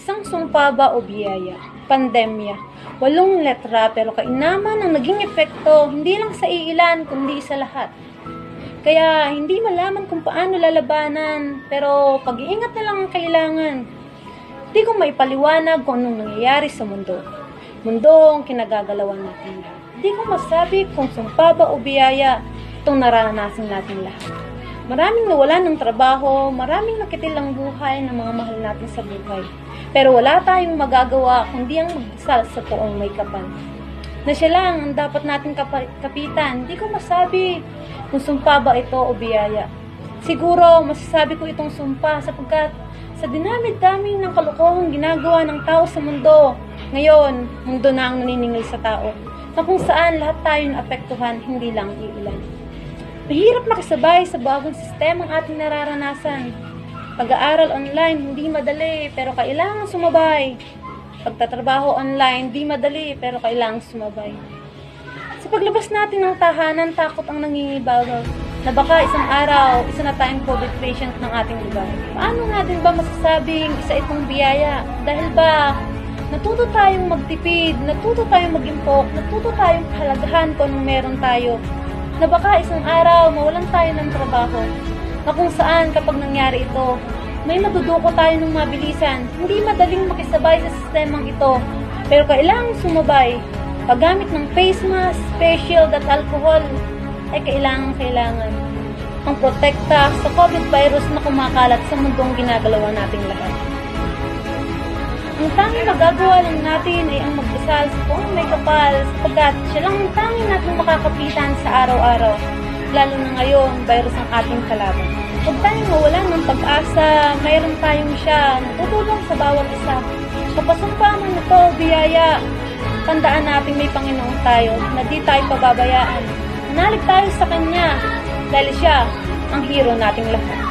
Isang sumpa ba o biyaya? Pandemya. 8 letra pero kainaman ang naging epekto hindi lang sa iilan kundi sa lahat. Kaya hindi malaman kung paano lalabanan pero pag-iingat na lang ang kailangan. Hindi ko maipaliwanag kung anong nangyayari sa mundo. Mundong kinagagalawan natin. Hindi ko masabi kung sumpa ba o biyaya itong naranasan natin lahat. Maraming nawalan ng trabaho, maraming nakitil ang buhay ng mga mahal natin sa buhay. Pero wala tayong magagawa kundi ang magdasal sa poong may kapal. Na siya lang ang dapat nating kapitan. Hindi ko masabi kung sumpa ba ito o biyaya. Siguro masasabi ko itong sumpa sapagkat sa dinamit-dami ng kalokohang ginagawa ng tao sa mundo, ngayon, mundo na ang naniningil sa tao, na kung saan lahat tayo naapektuhan, hindi lang iilan. Mahirap makisabay sa bagong sistemang ating nararanasan. Pag-aaral online, hindi madali, pero kailangan sumabay. Pagtatrabaho online, hindi madali, pero kailangan sumabay. Sa paglabas natin ng tahanan, takot ang nangingibabaw na baka isang araw, isa na tayong COVID patient ng ating lugar. Paano natin ba masasabing isa itong biyaya? Dahil ba natuto tayong magtipid, natuto tayong mag-impok, natuto tayong halagahan kung anong meron tayo, na baka isang araw mawalan tayo ng trabaho, na kung saan kapag nangyari ito, may maduduko tayo ng mabilisan. Hindi madaling makisabay sa sistemang ito, pero kailangang sumabay. Paggamit ng face mask, face shield at alcohol ay kailangan. Ang protekta sa COVID virus na kumakalat sa mundong ginagalawan nating lahat. Ang tanging magagawa lang natin ay ang magdasal sa poong may kapal sapagkat siya lang ang tanging natin makakapitan sa araw-araw. Lalo na ngayon, virus ang ating kalaban. Huwag tayong mawalan ng pag-asa, mayroon tayong siya, natutulong sa bawat isa. Kapasumpa man ito, biyaya, tandaan natin may Panginoon tayo na di tayo pababayaan. Manalig tayo sa Kanya dahil siya ang hero nating lahat.